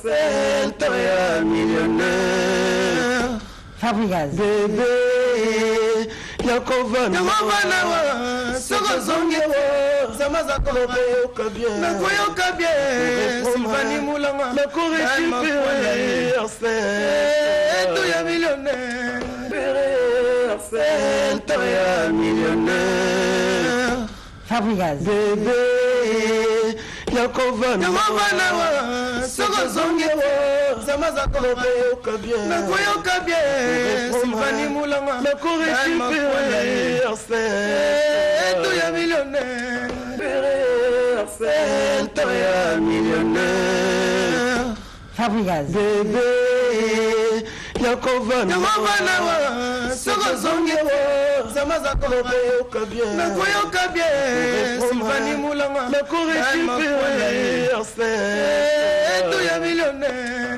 Feltoya millionnaire. Fabregas. Bébé, Yakovana. Yakovana, Sogozongewo, Samazakoloka bien. Nakoyoka bien, Sylvanie Moulanga. Nakorécupérer, Feltoya millionnaire. Feltoya millionnaire. Fabregas. Bébé, Yakovana. Yakovana, Sogozongewo, Samazakoloka bien. Nakoyoka bien, Sylvanie Moulanga. Nakorécupérer, Feltoya millionnaire. Feltoya millionnaire. Fabregas. Bébé, Yakovana. Yakovana, Sogozongewo, Samazakoloka bien. Nakoyoka bien, Sylvanie Moulanga. Nakorécupérer, Feltoya millionnaire.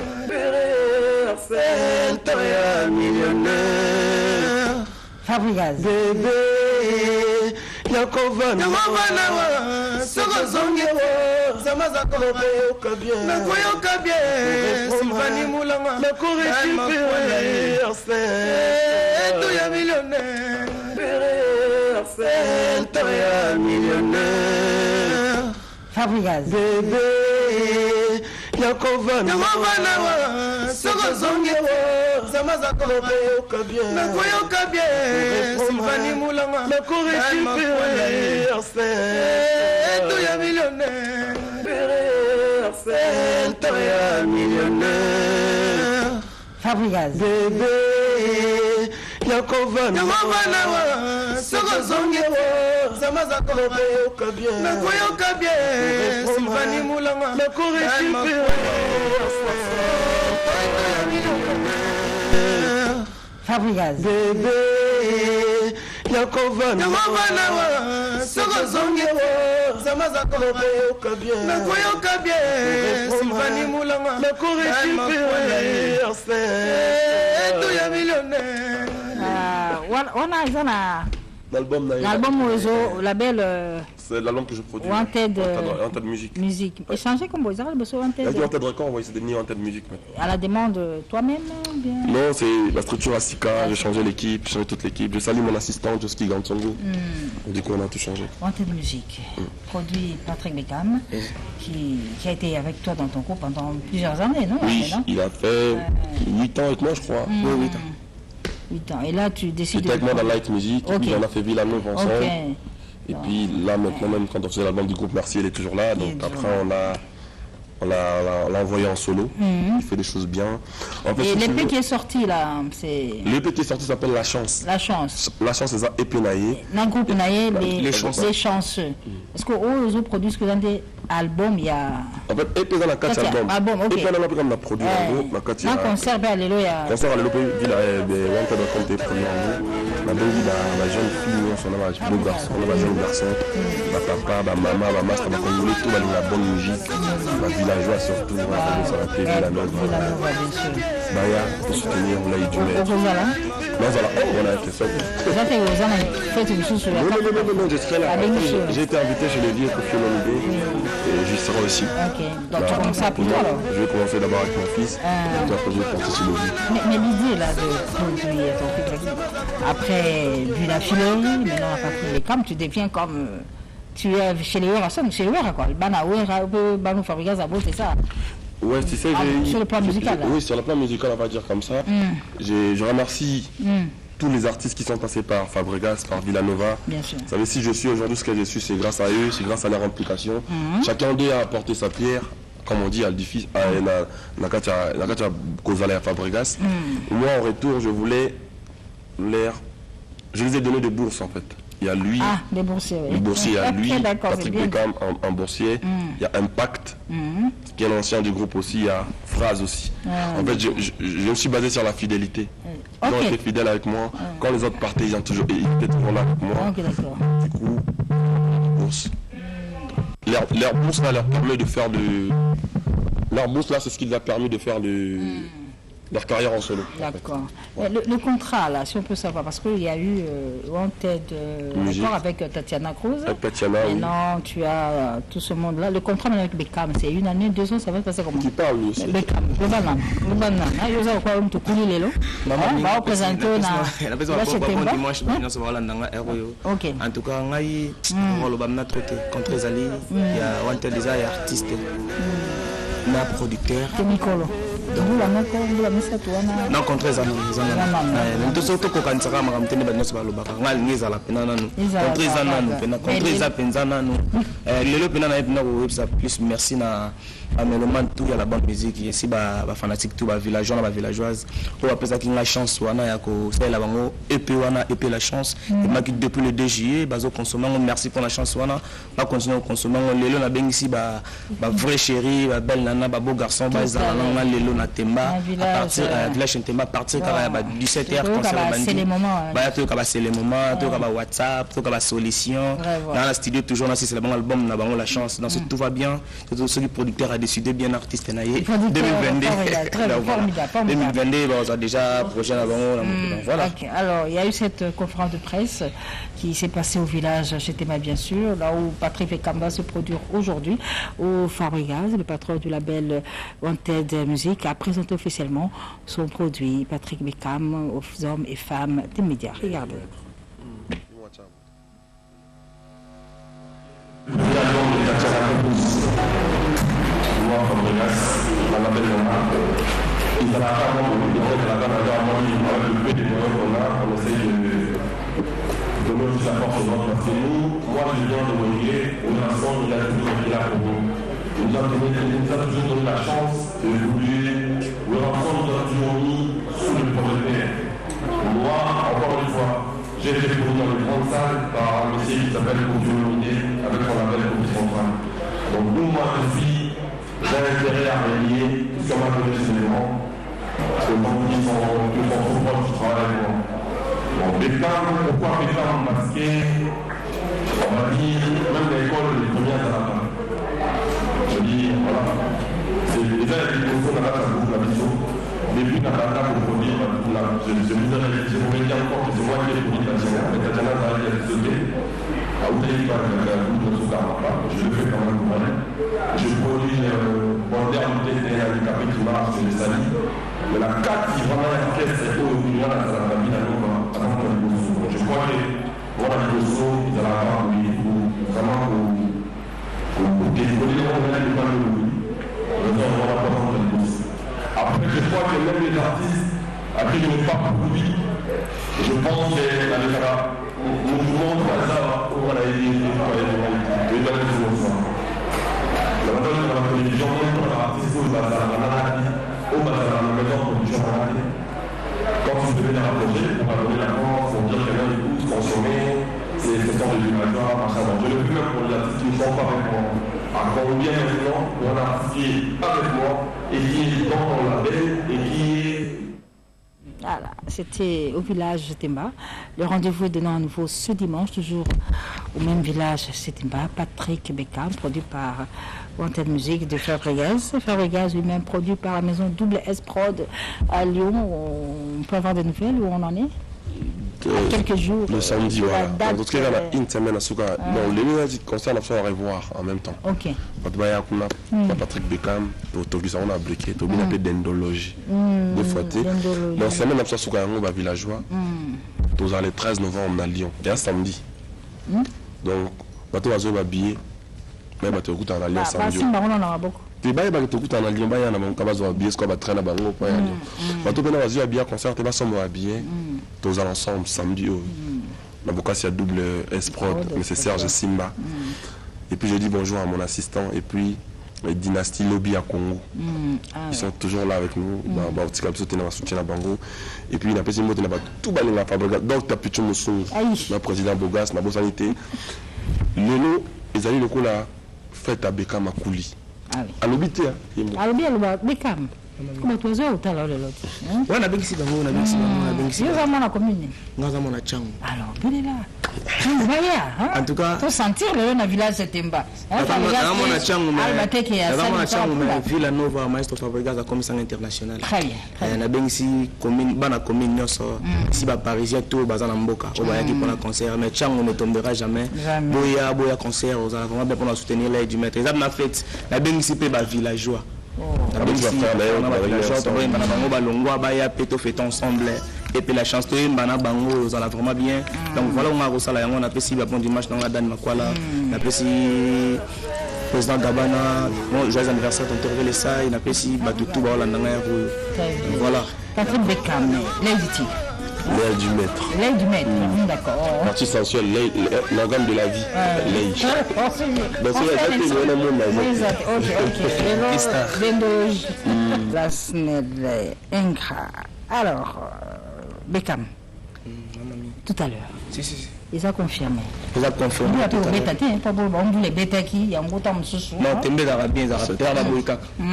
Feltoya millionnaire. Fabregas. Bébé, Yakovana. Yakovana, Sogozongewo, Samazakoloka bien. Nakoyoka bien, Sylvanie Moulanga. Nakorécupérer, Feltoya millionnaire. Feltoya millionnaire. Fabregas. Bébé, Yakovana. Yakovana, Sogozongewo, Samazakoloka bien. Nakoyoka bien, Sylvanie Moulanga. Nakorécupérer, Feltoya millionnaire. Feltoya millionnaire. Fabregas. Bébé, Yakovana. Yakovana, Sogozongewo, Samazakoloka bien. Nakoyoka bien, Sylvanie Moulanga. Nakorécupérer, Fabregas. Bébé, Yakovana. Yakovana, Sogozongewo, Samazakoloka bien. Nakoyoka bien, Sylvanie Moulanga. Nakorécupérer, Feltoya millionnaire. On a L'album label c'est l'album que je produis. Wanted Music. musique. Échanger comme vous avez besoin Il y a Wanted. dit Wanted Record, oui, c'est devenu Wanted Music maintenant. À la demande toi-même ou bien. Non, c'est la structure Asika, j'ai changé l'équipe, j'ai changé toute l'équipe. Je salue mon assistant, Joski Gansongo. Du coup, on a tout changé. Wanted musique. Produit Patrick Beckham, qui a été avec toi dans ton groupe pendant plusieurs années, non? Oui, Après, non il a fait 8 ans avec moi, je crois. Oui, 8 ans. 8 ans. Et là, tu décides Il était avec moi dans Light Music, Ok. puis on a fait Villanova ensemble. Ok. Et puis là, maintenant, même quand on faisait l'album du groupe Merci, elle est toujours là. Donc après, on l'a envoyé en solo. Il fait des choses bien. En fait, Et si tu l'épée veux, qui est sorti là, c'est l'EP qui est sorti s'appelle La Chance. La Chance. La Chance, c'est ça, Épenaillé. Dans le groupe Naye, Les chanceux. les chanceux. Est-ce que eux produisent que dans des albums, il y a. En fait, Épé dans la 4 Katia, albums. album, ok. Épé dans la comme la produit en gros, la 4 Dans concert, ben, alléluia. concert à l'Europe, il a Wanted de compter premier en gros. La bonne vie, la jeune fille, on s'en a un beau garçon, on a un jeune garçon. Ma papa, ma maman, ma master, ma congolais, tout va dans la bonne musique. Ma villageois surtout, on va sur la télé, la note. Bien sûr. Baya, pour soutenir, on l'a eu du maître. Voilà. Non, voilà, on a fait ça. Vous avez fait une chose sur la Non, je serai là. Ah, bien sûr. J'ai été invité chez les vieux pour faire mon idée. Et j'y serai aussi. Ok. Donc tu commences à plus alors. Je vais commencer d'abord avec mon fils. Et puis après, je vais porter sur le vieux. Mais l'idée là de produire ton fils, après, vu la filerie, maintenant à partir des camps, tu deviens comme. Tu es chez les Wera, chez les Wera quoi. Bana Wera, Banu Fabregas, c'est ça. Ouais, tu sais, sur le plan musical, là. Oui, sur le plan musical, on va dire comme ça. Je remercie tous les artistes qui sont passés par Fabregas, par Villanova. Bien sûr. Vous savez, si je suis aujourd'hui ce que je suis, c'est grâce à eux, c'est grâce à leur implication. Chacun d'eux a apporté sa pierre, comme on dit, à l'édifice, à Nakatia Kozala et à Fabregas. Moi, en retour, je voulais je les ai donné des bourses, en fait. Il y a lui, des boursiers, oui. le boursier, il y a lui, Patrick bien. Beckham, un boursier. Il y a Impact, qui est l'ancien du groupe aussi. Il y a Phrase aussi. En fait, je me suis basé sur la fidélité. Ils ont été fidèles avec moi. Quand les autres partaient, ils étaient toujours là avec moi. Ok, d'accord. Du coup, bourse. Leur bourse là leur permet de faire de. Leur bourse là, c'est ce qui leur a permis de faire de leur carrière en solo. D'accord. Le contrat, là, si on peut savoir, parce qu'il y a eu Wanted d'accord avec Tatiana Cruz. Avec Tatiana, oui. Maintenant, tu as tout ce monde-là. Le contrat avec Beckham, c'est 1 année, 2 ans, ça va se passer comment? Qui parle, lui aussi. Beckham, le banane. Il y a quoi, on te coule les lots. On va représenter Ok. En tout cas, contre Zali, il y a Wanted déjà artiste, mais producteur. Non, contre Zali. Tout ce que tu as plus merci na amélement tout ya la bonne musique ici ba fanatique tout ba villageois ba villageoise on appelle ça qu'il a chance wana ya ko c'est la bango EP wana EP la chance et ma depuis le 2 juillet bazo consommer merci pour la chance wana ba continuer consommer lelo na bengi ici ba vrai chéri ba belle nana ba beau garçon ba zalanga lelo na temba à partir village temba partir kala ba 17h concert bandi ba to ka ba c'est les moments to ka ba WhatsApp to ka ba solution dans la studio toujours na c'est le bon album na bango la chance dans tout va bien tout ce qui producteur a décidé bien artiste naïe 2022 2022 on a déjà projet avant voilà. Okay. Alors il y a eu cette conférence de presse qui s'est passée au village chez Tema bien sûr, là où Patrick Beckham va se produire aujourd'hui au Fabregas, le patron du label Wanted Music a présenté officiellement son produit Patrick Beckham aux hommes et femmes des médias. Regardez. Il va vraiment on essaie de donner aussi la force aux autres parce que nous, moi je viens de Wengé, on a ensemble, il a toujours été là pour nous. Il nous a toujours donné la chance de évoluer. Le ensemble nous a toujours mis sous le projet. Moi, encore une fois, j'ai été pour dans une grande salle par un monsieur qui s'appelle Kofi Olomide avec son label Kofi Central. Donc nous, moi je suis, j'ai intérêt à relier sur ma connaissance des éléments. Parce que donc ils sont trop proches du travail avec moi. Bon, Beckham, pourquoi Beckham? Parce que, on va dire, même l'école, les premières à la fin. Je dis, voilà. C'est déjà les questions dans la vision. Depuis la bataille pour produire, je voudrais dire encore que c'est moi qui ai produit Tatiana, mais Tatiana a été désolé. À où t'es pas je le fais quand même pour moi. Je produis Border et handicapé qui marche sur les salis. Mais la carte qui vraiment est caisse, c'est au niveau de la famille à l'eau. Je crois que pour la Gosso, ils allaient avoir vraiment pour décoller le problème de la après, je crois que même les artistes à qui je n'ai pas produit, je pense que la mouvement de ça, on va aider les la télévision, l'artiste au bazar, la maison de production. Quand tu devais la rapprocher, on va donner la force, on dit que quelqu'un écoute, consommer, c'est ce temps de l'imaginaire, machin. Je le fais même pour les artistes qui ne sont pas avec moi. À combien maintenant, on a un artiste qui est avec moi et qui est dans mon label et qui est. Voilà, c'était au village Temba. Le rendez-vous est donné à nouveau ce dimanche, toujours au même village Temba. Patrick Beckham, produit par Wanted Music de Fabregas. Fabregas lui-même produit par la maison Double S Prod à Lyon. On peut avoir des nouvelles où on en est? Quelques jours. Le samedi, voilà. En tout cas, il y a une semaine à Souka. Bon, les gens qui concernent la à revoir en même temps. Ok. Patrick Beckham, pour Togi, on a briqué, Togi a fait d'endologie. Deux fois. Donc, semaine à Souka, on va villageois. Tous les 13 novembre à Lyon. Et un samedi. Donc, bateau va se habiller. Mais bateau écoute en Lyon samedi. On en aura beaucoup. Tu vas écouter en Lyon, il y a un cabazo habillé, ce qu'on va traîner à Bango, pas à Lyon. Bateau va habiller, concert, tu vas s'en habiller. Tous ensemble samedi. Naboka, c'est double S Prod, mais c'est Serge Simba. Et puis je dis bonjour à mon assistant. Et puis Dynastie Lobby à Congo. Ils sont toujours là avec nous. Et puis il a tout balayé la fabrique. Donc tu as pu tout le son. Le président Bogas, la Bosanité. Lelo, ils allaient le coup là, fête à Beckham à Kouli. À l'obité. À l'obité, Beckham. Comment tu as tout à l'heure de l'autre? Oui, on a bien ici, on a bien ici. Nous avons la commune. Nous avons la chambre. Alors, venez là. En tout cas, faut sentir le village de Temba. Villa Nova, Maestro Fabregas a commission internationale. Très bien. Il y a bien ici commune, bana commune nyoso, si ba parisien tout bazan mboka, on va y aller pour un concert, mais Tchang on ne tombera jamais. Boya concert, on va vraiment bien pour soutenir l'aide du maître. Ça m'a fait, la bien ici pe ba villageois. La bien ici, on a villageois, on va bango balongwa baya peto fait ensemble. Et puis la chance de Mbana Bango, ça va vraiment bien. Donc voilà, on a reçu la on a pu si bon dimanche dans la Dan Makwala, on a pu si président Gabana, bon joyeux anniversaire ton terre les ça, il a pu si Batutu Baola Nanga voilà. Patrick Beckham, l'aile du tigre. L'aile du maître. L'aile du maître, d'accord. Partie sensuelle, l'organe de la vie. L'aile. Donc c'est la tête de monde là. Ok. La snelle Ingra. Alors, Beckham, tout à l'heure, ils ont confirmé. Ils ont confirmé. On dit les bêta qui, en gros, temps sous. Non, t'es bien bien, ça va faire la boïka. Il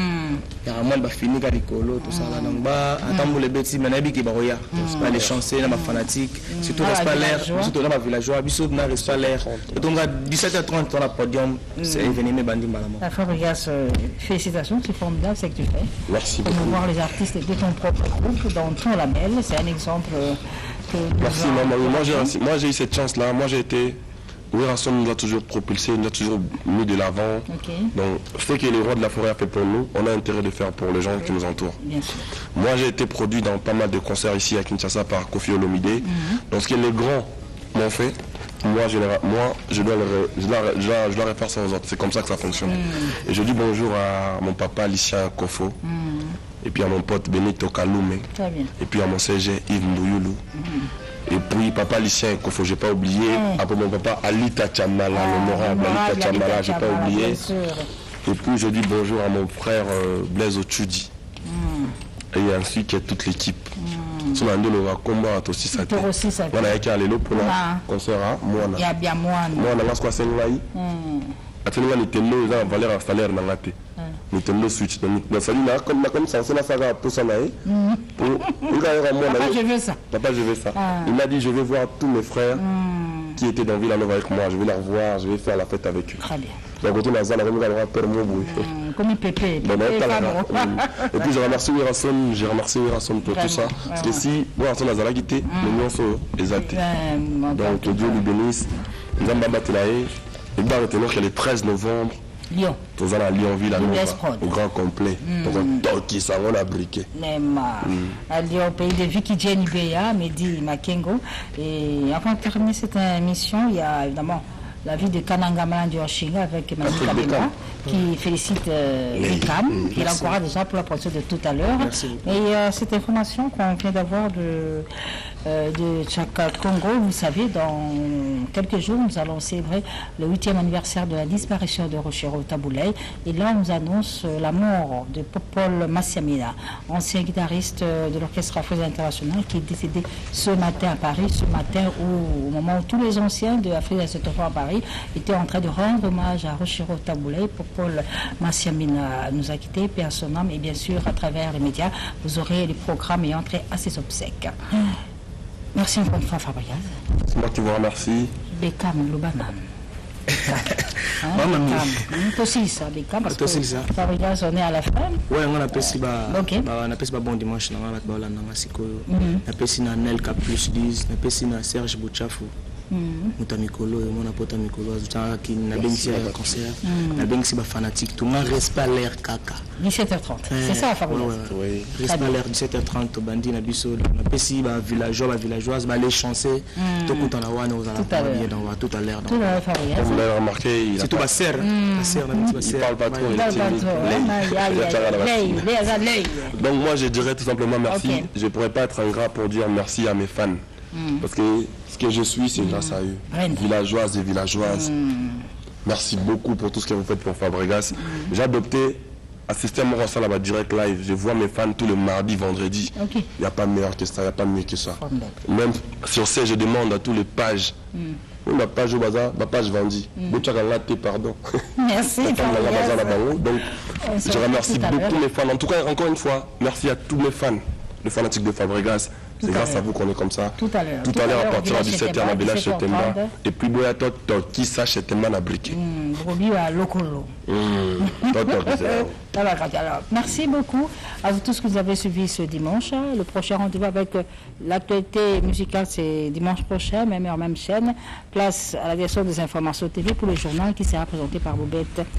y a un monde qui finit avec l'écolo, tout ça là. Donc, attends, les bêtis, mais n'habite qui baroya. C'est pas les chanceux, les fanatiques, surtout reste pas l'air, surtout dans ma villageois, bisous, n'a reste pas l'air. Donc, à 17h30, on a podium, c'est événement bandit malama. La Fabregas, félicitations, c'est formidable ce que tu fais. Merci beaucoup. Promouvoir les artistes de ton propre groupe dans ton label, c'est un exemple. Merci maman. Moi j'ai eu cette chance là. Moi j'ai été. Werason nous a toujours propulsé, nous a toujours mis de l'avant. Donc ce que le roi de la forêt a fait pour nous, on a intérêt de faire pour les gens qui nous entourent. Bien sûr. Moi j'ai été produit dans pas mal de concerts ici à Kinshasa par Kofi Olomide. Donc ce que les grands m'ont fait, moi je dois le faire sans autres. C'est comme ça que ça fonctionne. Et je dis bonjour à mon papa Lucien Kofo. Et puis à mon pote Benito Kaloume. Et puis à mon CG Yves Mbouyulu. Et puis papa Lucien Kofo, j'ai pas oublié. Après mon papa Alita Tchamala, l'honorable Alita Tchamala, j'ai pas oublié. Et puis je dis bonjour à mon frère Blaise Ochudi. Et ensuite il y a toute l'équipe. Si on a un combat aussi ça. On a été allé pour le concert. Moi on a bien moi. Moi on a quoi c'est Attention, Nintendo, ils ont valeur à salaire dans la tête. Nintendo Switch. Donc, ça dit, comme ça, c'est la saga pour ça. Papa, je veux ça. Papa, je veux ça. Il m'a dit, je vais voir tous mes frères qui étaient dans Villanova avec moi. Je vais les revoir, je vais faire la fête avec eux. Très bien. Donc, on a peur de moi. Comme Pépé. Et puis, je remercie Werason pour tout ça. Parce que si Werason a Zalagité, nous sommes exaltés. Donc, que Dieu lui bénisse. Nous avons battu la haie. Et bien, retenons que le 13 novembre, Lyon. Tous à Lyon, au grand complet. Donc, on toque ça, on a briqué. À Lyon, pays de Vicky Jenny Beya, Mehdi Makengo. Et avant de terminer cette émission, il y a évidemment la vie de Kananga Malandi Oshinga avec Manu Kabela qui félicite Beckham, qui l'encourage déjà pour la production de tout à l'heure. Et cette information qu'on vient d'avoir de Tchaka Congo, vous savez, dans quelques jours, nous allons célébrer le 8e anniversaire de la disparition de Rochero Taboulay. Et là, on nous annonce la mort de Popol Massiamina, ancien guitariste de l'Orchestre Afrique International, qui est décédé ce matin à Paris, ce matin où, au moment où tous les anciens de l'Afrique International à Paris étaient en train de rendre hommage à Rochero Taboulay. Popol Massiamina nous a quittés, paix à son âme, et bien sûr, à travers les médias, vous aurez les programmes et entrées à ses obsèques. Merci encore une fois, Fabregas. C'est moi qui vous remercie. Beckham, Lubanan. Beckham. Aussi ça, Beckham, parce que Fabregas, on est à la fin. Oui, on appelle ça bon dimanche. On appelle ça Nel K plus 10, on appelle ça Serge Bouchafou. Mutamikolo, mon apôtre Mikolo, qui n'a bien ici un concert, n'a bien ici un fanatique, tout le monde reste pas l'air caca. 17h30, c'est ça, Fabregas. Oui, reste pas l'air 17h30, au bandit, n'a biso, n'a pas si villageoise, les chanceux, tout le temps, on a tout à l'heure. Tout à l'heure, Fabregas. Vous l'avez remarqué, c'est tout ma sœur. Il parle pas trop, donc moi je dirais tout simplement merci. Je ne pourrais pas être ingrat pour dire merci à mes fans. Parce que ce que je suis, c'est grâce à eux. Villageoises et villageoises. Merci beaucoup pour tout ce que vous faites pour Fabregas. J'ai adopté un système là-bas direct live. Je vois mes fans tous les mardis, vendredis. Il n'y a pas meilleur que ça, il n'y a pas mieux que ça. Même sur ce, je demande à tous les pages. Ma page au bazar, ma page vendue. Pardon. Merci. Donc, je remercie beaucoup mes fans. En tout cas, encore une fois, merci à tous mes fans, les fanatiques de Fabregas. C'est grâce à vous qu'on est comme ça. Tout à l'heure. Tout à l'heure, à partir de 17h, à village Chetemba. 17h30. Et puis, Boyato, qui sache Chetemba n'a briqué. Brebis à Lokolo. Alors, merci beaucoup à vous tous que vous avez suivi ce dimanche. Le prochain rendez-vous avec l'actualité musicale, c'est dimanche prochain, même heure, même chaîne. Place à la direction des informations TV pour le journal qui sera présenté par Bobette.